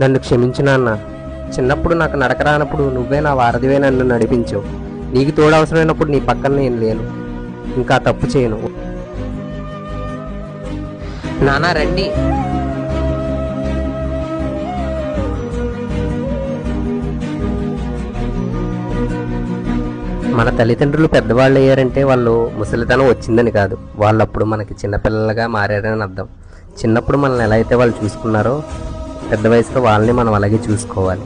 నన్ను క్షమించు నాన్న. చిన్నప్పుడు నాకు నడక రానప్పుడు నువ్వే నా వారధివే నన్ను నడిపించావు. నీకు తోడు అవసరమైనప్పుడు నీ పక్కన నేను లేను. ఇంకా తప్పు చేయను. నాన్న రండి. మన తల్లిదండ్రులు పెద్దవాళ్ళు అయ్యారంటే వాళ్ళు ముసలితనం వచ్చిందని కాదు, వాళ్ళప్పుడు మనకి చిన్నపిల్లలుగా మారారని అర్థం. చిన్నప్పుడు మనల్ని ఎలా అయితే వాళ్ళు చూసుకున్నారో పెద్ద వయసులో వాళ్ళని మనం అలాగే చూసుకోవాలి.